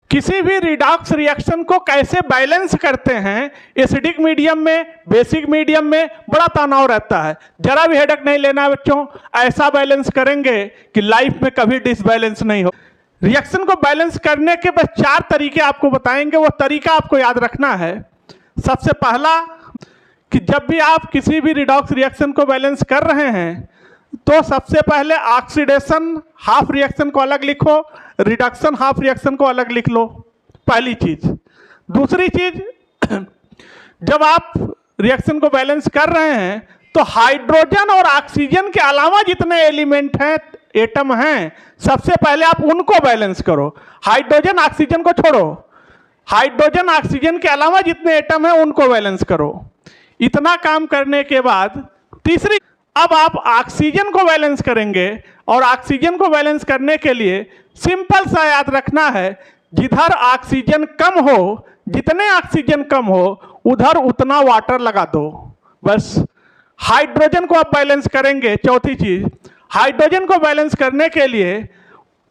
किसी भी redox reaction को कैसे बैलेंस करते हैं, एसिडिक मीडियम में, बेसिक मीडियम में बड़ा तनाव रहता है। जरा भी हेडेक नहीं लेना है बच्चों, ऐसा बैलेंस करेंगे कि लाइफ में कभी डिसबैलेंस नहीं हो। रिएक्शन को बैलेंस करने के बस 4 तरीके आपको बताएंगे, वो तरीका आपको याद रखना है। सबसे पहला कि जब भी आप किसी भी रिडॉक्स रिएक्शन को बैलेंस कर रहे हैं तो सबसे पहले ऑक्सीडेशन हाफ रिएक्शन को अलग लिखो, रिडक्शन हाफ रिएक्शन को अलग लिख लो, पहली चीज। दूसरी चीज, जब आप रिएक्शन को बैलेंस कर रहे हैं तो हाइड्रोजन और ऑक्सीजन के अलावा जितने एलिमेंट हैं, एटम हैं, सबसे पहले आप उनको बैलेंस करो। हाइड्रोजन ऑक्सीजन को छोड़ो, हाइड्रोजन ऑक्सीजन के अलावा जितने एटम हैं उनको बैलेंस करो। इतना काम करने के बाद तीसरी, अब आप ऑक्सीजन को बैलेंस करेंगे और ऑक्सीजन को बैलेंस करने के लिए सिंपल सा याद रखना है, जिधर ऑक्सीजन कम हो, जितने ऑक्सीजन कम हो उधर उतना वाटर लगा दो, बस। हाइड्रोजन को आप बैलेंस करेंगे, चौथी चीज, हाइड्रोजन को बैलेंस करने के लिए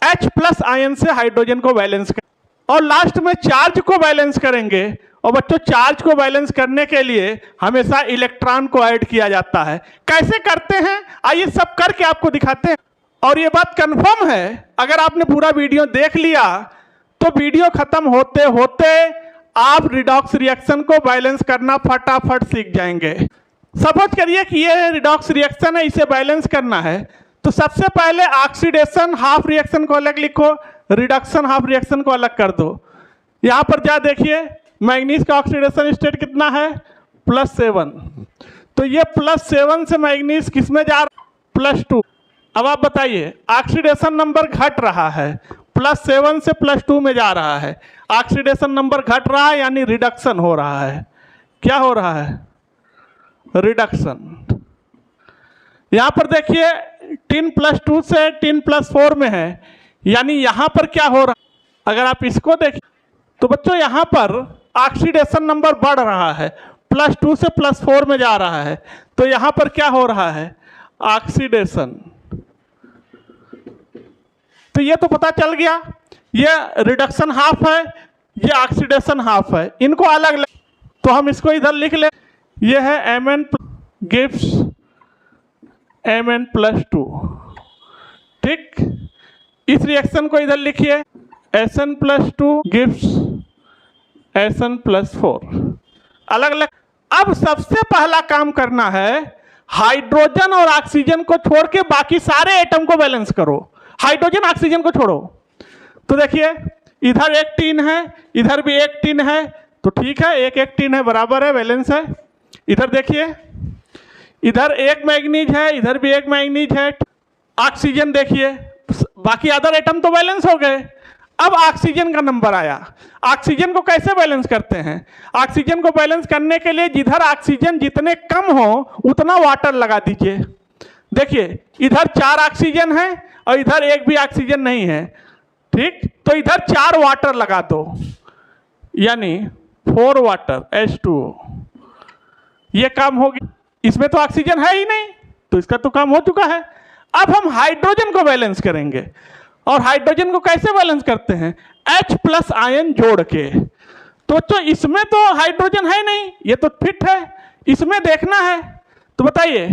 H+ आयन से हाइड्रोजन को बैलेंस कर, और लास्ट में चार्ज को बैलेंस करेंगे। और बच्चों, चार्ज को बैलेंस करने के लिए हमेशा इलेक्ट्रॉन को ऐड किया जाता है। कैसे करते हैं, आइए सब करके आपको दिखाते हैं। और ये बात कंफर्म है, अगर आपने पूरा वीडियो देख लिया तो वीडियो खत्म होते होते आप रिडॉक्स रिएक्शन को बैलेंस करना फटाफट सीख जाएंगे। सपोज करिए कि ये रिडॉक्स रिएक्शन है, इसे बैलेंस करना है, तो सबसे पहले ऑक्सीडेशन हाफ रिएक्शन को अलग लिखो, रिडक्शन हाफ रिएक्शन को अलग कर दो। यहां पर क्या देखिए, मैग्नीज का ऑक्सीडेशन स्टेट कितना है, +7, तो ये +7 से मैग्नीज किस में जा रहा है, +2। अब आप बताइए, ऑक्सीडेशन नंबर घट रहा है, +7 से +2 में जा रहा है, ऑक्सीडेशन नंबर घट रहा है यानी रिडक्शन हो रहा है। क्या हो रहा है, रिडक्शन। यहां पर देखिए 10+2 से 10+4 में है, यानी यहां पर क्या हो रहा है, अगर आप इसको देखें तो बच्चों यहां पर ऑक्सीडेशन नंबर बढ़ रहा है, +2 से +4 में जा रहा है, तो यहां पर क्या हो रहा है, ऑक्सीडेशन। तो ये तो पता चल गया, ये रिडक्शन हाफ है, ये ऑक्सीडेशन हाफ है, इनको अलग तो हम इसको इधर लिख ले, ये है Mn गिव्स Mn+2, ठीक। इस रिएक्शन को इधर लिखिए, Sn+2 गिव्स Sn+4, अलग अलग। अब सबसे पहला काम करना है, हाइड्रोजन और ऑक्सीजन को छोड़ के बाकी सारे एटम को बैलेंस करो। हाइड्रोजन ऑक्सीजन को छोड़ो, तो देखिए इधर एक टीन है, इधर भी एक टीन है, तो ठीक है, एक एक टीन है, बराबर है, बैलेंस है। इधर देखिए, इधर एक मैग्नीज है, इधर भी एक मैग्नीज है। ऑक्सीजन देखिए, बाकी अदर एटम तो बैलेंस हो गए। अब ऑक्सीजन का नंबर आया। ऑक्सीजन को कैसे बैलेंस करते हैं, ऑक्सीजन को बैलेंस करने के लिए जिधर ऑक्सीजन जितने कम हो उतना वाटर लगा दीजिए। देखिए इधर 4 ऑक्सीजन है और इधर एक भी ऑक्सीजन नहीं है, ठीक, तो इधर 4 वाटर लगा दो, यानी 4 वाटर H2O। ये काम हो गया, इसमें तो ऑक्सीजन है ही नहीं, तो इसका तो काम हो चुका है। अब हम हाइड्रोजन को बैलेंस करेंगे, और हाइड्रोजन को कैसे बैलेंस करते हैं, H+ आयन जोड़ के। तो इसमें तो हाइड्रोजन है नहीं, ये तो फिट है, इसमें देखना है। तो बताइए,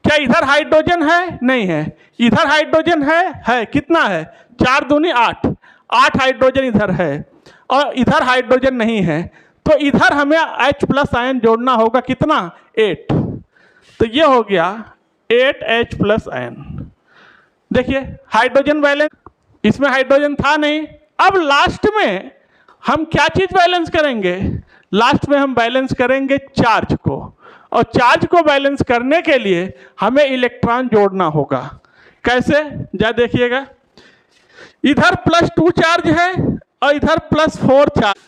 क्या इधर हाइड्रोजन है, नहीं है, इधर हाइड्रोजन है, कितना है, 4 दूनी 8, 8 हाइड्रोजन इधर है और इधर हाइड्रोजन नहीं है, तो इधर हमें H+ आयन जोड़ना होगा, कितना, 8। तो ये हो गया 8 H+ आयन। देखिए हाइड्रोजन बैलेंस, इसमें हाइड्रोजन था नहीं। अब लास्ट में हम क्या चीज बैलेंस करेंगे, लास्ट में हम बैलेंस करेंगे चार्ज को, और चार्ज को बैलेंस करने के लिए हमें इलेक्ट्रॉन जोड़ना होगा। कैसे, जा देखिएगा, इधर +2 चार्ज है और इधर +4 चार्ज,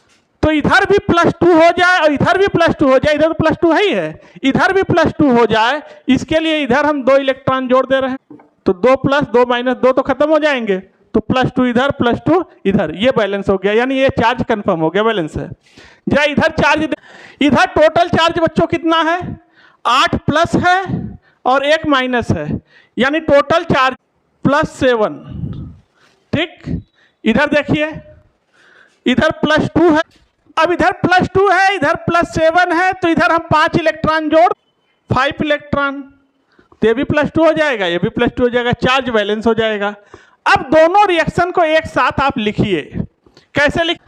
तो इधर भी +2 हो जाए और इधर भी +2 हो जाए, इधर तो +2 है ही है, इधर भी +2 हो जाए, इसके लिए इधर हम 2 इलेक्ट्रॉन जोड़ दे रहे हैं, तो 2 + 2 - 2 तो खत्म हो जाएंगे, तो +2 इधर +2 इधर, ये बैलेंस हो गया, यानी ये चार्ज कंफर्म हो गया, बैलेंस है। जरा इधर चार्ज, इधर टोटल चार्ज बच्चों कितना है, 8+ है और 1 माइनस है, यानी टोटल चार्ज +7, ठीक। इधर देखिए इधर +2 है, अब इधर +2 है, इधर +7 है, तो इधर हम 5 इलेक्ट्रॉन जोड़ 5 इलेक्ट्रॉन, तो ये भी +2 हो जाएगा, ये भी +2 हो जाएगा, चार्ज बैलेंस हो जाएगा। अब दोनों रिएक्शन को एक साथ आप लिखिए। कैसे लिख,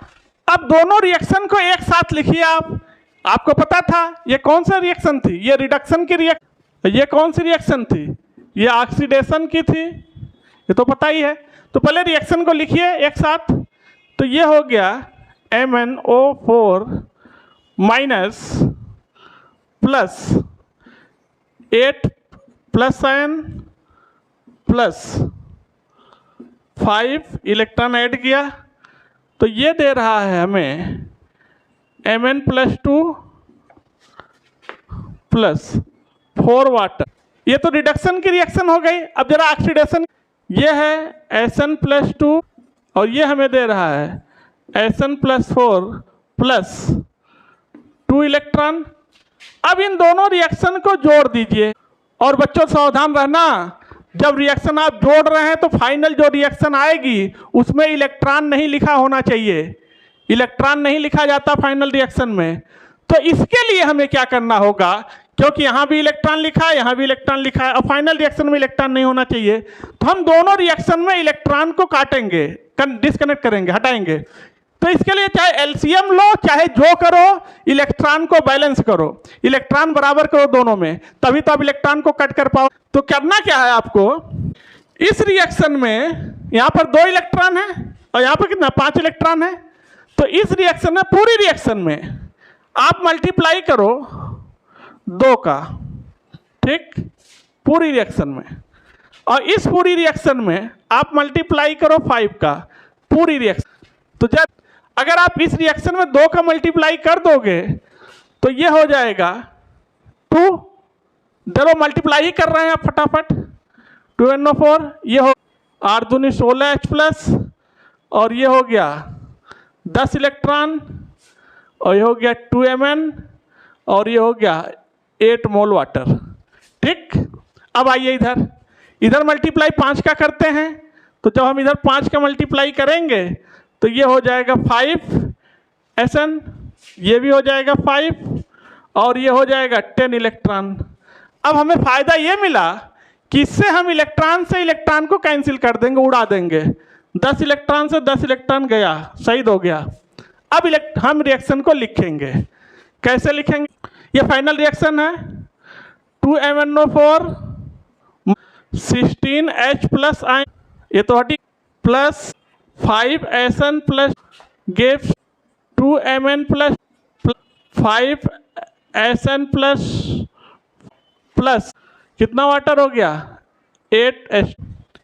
अब दोनों रिएक्शन को एक साथ लिखिए आप। आपको पता था ये कौन सा रिएक्शन थी, ये रिडक्शन की रिएक्शन, ये कौन सी रिएक्शन थी, ये ऑक्सीडेशन की थी, ये तो पता ही है। तो पहले रिएक्शन को लिखिए एक साथ। तो ये हो गया MnO4 minus plus 8 plus ion plus 5 electron add किया, तो ये दे रहा है हमें Mn+2 प्लस 4 वाटर। ये तो रिडक्शन की रिएक्शन हो गई। अब जरा ऑक्सीडेशन, ये है Sn+2 और ये हमें दे रहा है Sn+4 प्लस 2 इलेक्ट्रॉन। अब इन दोनों रिएक्शन को जोड़ दीजिए। और बच्चों सावधान रहना, जब रिएक्शन आप जोड़ रहे हैं तो फाइनल जो रिएक्शन आएगी उसमें इलेक्ट्रॉन नहीं लिखा होना चाहिए, इलेक्ट्रॉन नहीं लिखा जाता फाइनल रिएक्शन में। तो इसके लिए हमें क्या करना होगा, क्योंकि यहाँ भी इलेक्ट्रॉन लिखा है, यहाँ भी इलेक्ट्रॉन लिखा है, और फाइनल रिएक्शन में इलेक्ट्रॉन नहीं होना चाहिए, तो हम दोनों रिएक्शन में इलेक्ट्रॉन को काटेंगे, डिस्कनेक्ट करेंगे, हटाएंगे। तो इसके लिए चाहे एलसीएम लो, चाहे जो करो, इलेक्ट्रॉन को बैलेंस करो, इलेक्ट्रॉन बराबर करो दोनों में, तभी तो आप इलेक्ट्रॉन को कट कर पाओ। तो करना क्या है आपको, इस रिएक्शन में यहाँ पर 2 इलेक्ट्रॉन है और यहाँ पर कितना 5 इलेक्ट्रॉन है। तो इस रिएक्शन में, पूरी रिएक्शन में आप मल्टीप्लाई करो 2 का, ठीक, पूरी रिएक्शन में, और इस पूरी रिएक्शन में आप मल्टीप्लाई करो 5 का, पूरी रिएक्शन। तो जब अगर आप इस रिएक्शन में 2 का मल्टीप्लाई कर दोगे तो ये हो जाएगा 2, चलो मल्टीप्लाई ही कर रहे हैं आप फटाफट, 2NO4, ये हो 8 दूनी 16 H+, और ये हो गया 10 इलेक्ट्रॉन, और ये हो गया 2Mn, और ये हो गया 8 मोल वाटर, ठीक। अब आइए इधर, इधर मल्टीप्लाई 5 का करते हैं। तो जब हम इधर 5 का मल्टीप्लाई करेंगे तो ये हो जाएगा 5 Sn, ये भी हो जाएगा 5, और ये हो जाएगा 10 इलेक्ट्रॉन। अब हमें फ़ायदा ये मिला कि इससे हम इलेक्ट्रॉन से इलेक्ट्रॉन को कैंसिल कर देंगे, उड़ा देंगे। 10 इलेक्ट्रॉन से 10 इलेक्ट्रॉन गया, शहीद हो गया। अब हम रिएक्शन को लिखेंगे, कैसे लिखेंगे, ये फाइनल रिएक्शन है, 2MnO4 16H+ आयन, ये तो हटी, plus 5 Sn plus gives 2Mn plus 5 Sn plus कितना वाटर हो गया 8H।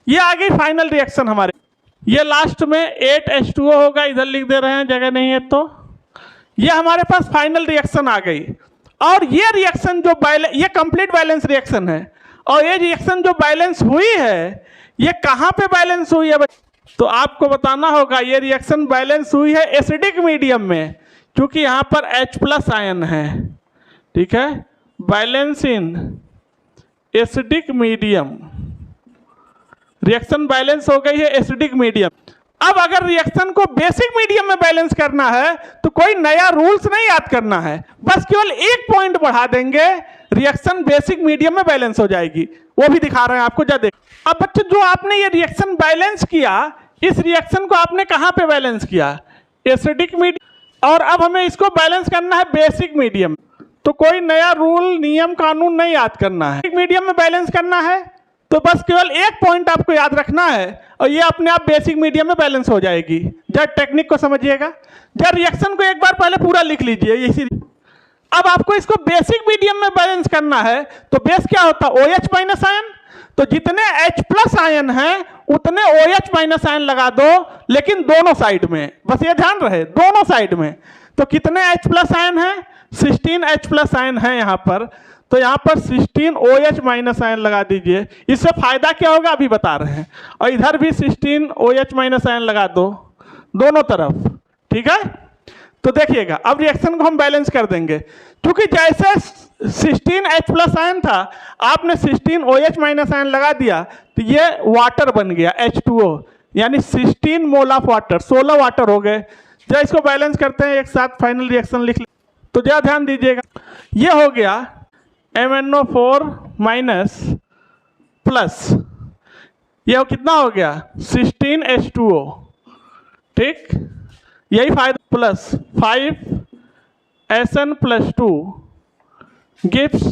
ये आ गई फाइनल रिएक्शन हमारे। ये लास्ट में 8H2O होगा, इधर लिख दे रहे हैं, जगह नहीं है तो। ये हमारे पास फाइनल रिएक्शन आ गई। और ये रिएक्शन जो ये कंप्लीट बैलेंस रिएक्शन है, और ये रिएक्शन जो बैलेंस हुई है, ये कहाँ पे बैलेंस हुई है? तो आपको बताना होगा, ये रिएक्शन बैलेंस हुई है एसिडिक मीडियम में, क्योंकि यहाँ पर H+ आयन है, ठीक है। Balance in acidic medium, reaction balance हो गई है एसिडिक मीडियम। अब अगर रिएक्शन को बेसिक मीडियम में बैलेंस करना है तो कोई नया रूल्स नहीं याद करना है, बस केवल एक पॉइंट बढ़ा देंगे, रिएक्शन बेसिक मीडियम में बैलेंस हो जाएगी। वो भी दिखा रहे हैं आपको, जा देख। अब बच्चों, जो आपने ये रिएक्शन बैलेंस किया, इस रिएक्शन को आपने कहाँ पे बैलेंस किया? Acidic medium. और अब हमें इसको बैलेंस करना है बेसिक मीडियम। तो कोई नया रूल, नियम, कानून नहीं याद करना है, मीडियम में बैलेंस करना है। तो बस केवल एक पॉइंट आपको याद रखना है और ये अपने आप बेसिक मीडियम में बैलेंस हो जाएगी। जरा टेक्निक को समझिएगा, जरा रिएक्शन को एक बार पहले पूरा लिख लीजिए इसी। अब आपको इसको बेसिक मीडियम में बैलेंस करना है, तो बेस क्या होता है? OH- ion. तो जितने H+ आयन हैं उतने OH- आयन लगा दो, लेकिन दोनों साइड में, बस ये ध्यान रहे, दोनों साइड में। तो कितने H+ आयन हैं? 16 H+ आयन है यहाँ पर। तो यहाँ पर 16 OH- आयन लगा दीजिए। इससे फायदा क्या होगा अभी बता रहे हैं। और इधर भी 16 OH- आयन लगा दो, दोनों तरफ, ठीक है। तो देखिएगा, अब रिएक्शन को हम बैलेंस कर देंगे, क्योंकि जैसे 16 H+ आयन था, आपने 16 OH- आयन लगा दिया, तो ये वाटर बन गया H2O, यानी 16 मोल ऑफ वाटर, 16 वाटर हो गए। जब इसको बैलेंस करते हैं एक साथ फाइनल रिएक्शन लिख ले, तो जरा ध्यान दीजिएगा, ये हो गया MnO4 माइनस प्लस, यह कितना हो गया 16H2O, ठीक, यही फायदा, plus 5SN plus 2 gives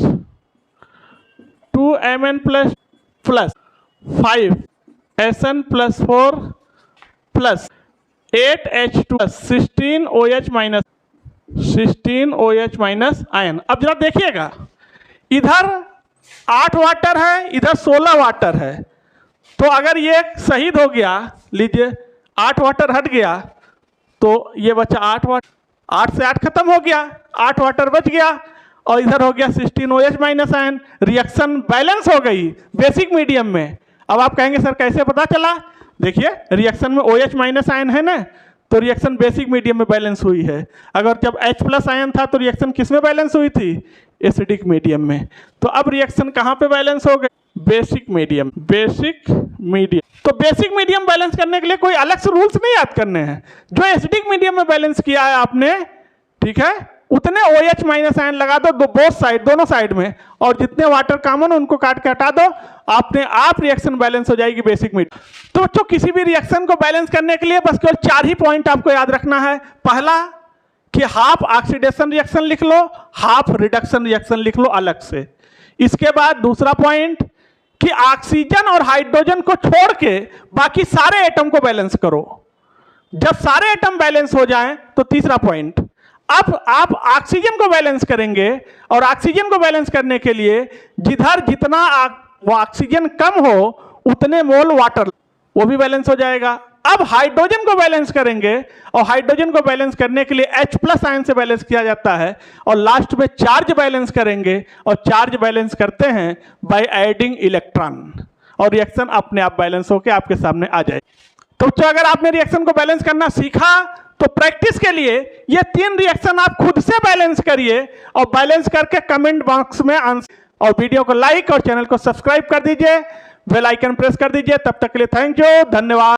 2Mn plus 5SN plus 4 plus 8H2 16OH minus ion. अब जरा देखिएगा, इधर 8 वाटर है, इधर 16 वाटर है, तो अगर ये शहीद हो गया, लीजिए 8 वाटर हट गया तो ये बचा 8 वाटर, 8 से 8 खत्म हो गया, 8 वाटर बच गया, और इधर हो गया 16OH minus ion. Reaction balance हो गई बेसिक मीडियम में। अब आप कहेंगे सर कैसे पता चला? देखिए रिएक्शन में OH माइनस आयन है ना, तो रिएक्शन बेसिक मीडियम में बैलेंस हुई है। अगर जब H प्लस आयन था तो रिएक्शन किस में बैलेंस हुई थी? एसिडिक मीडियम में। तो अब रिएक्शन कहाँ पे बैलेंस हो गई? Basic medium. बेसिक मीडियम, तो बेसिक मीडियम बैलेंस करने के लिए कोई अलग से रूल्स नहीं याद करने हैं। जो एसिडिक मीडियम में बैलेंस किया है आपने, ठीक है, उतने OH माइनस आयन लगा दो, बोथ साइड, दोनों साइड में, और जितने वाटर कॉमन उनको काट के हटा दो, आपने आप रिएक्शन बैलेंस हो जाएगी बेसिक मीडियम। तो बच्चों किसी भी रिएक्शन को बैलेंस करने के लिए बस केवल 4 ही पॉइंट आपको याद रखना है। पहला कि हाफ ऑक्सीडेशन रिएक्शन लिख लो, हाफ रिडक्शन रिएक्शन लिख लो अलग से। इसके बाद दूसरा पॉइंट कि ऑक्सीजन और हाइड्रोजन को छोड़ के बाकी सारे एटम को बैलेंस करो। जब सारे एटम बैलेंस हो जाएं तो तीसरा पॉइंट, अब आप ऑक्सीजन को बैलेंस करेंगे, और ऑक्सीजन को बैलेंस करने के लिए जिधर जितना ऑक्सीजन कम हो उतने मोल वाटर, वो भी बैलेंस हो जाएगा। अब हाइड्रोजन को बैलेंस करेंगे, और हाइड्रोजन को बैलेंस करने के लिए H प्लस आयन से बैलेंस किया जाता है, और लास्ट में चार्ज बैलेंस करेंगे, और चार्ज बैलेंस करते हैं बाय एडिंग इलेक्ट्रॉन, और रिएक्शन अपने आप बैलेंस होकर आपके सामने आ जाए। तो अगर आपने रिएक्शन को बैलेंस करना सीखा तो प्रैक्टिस के लिए ये 3 रिएक्शन आप खुद से बैलेंस करिए, और बैलेंस करके कमेंट बॉक्स में आंसर, और वीडियो को लाइक और चैनल को सब्सक्राइब कर दीजिए, बेल आइकन प्रेस कर दीजिए। तब तक के लिए थैंक यू, धन्यवाद।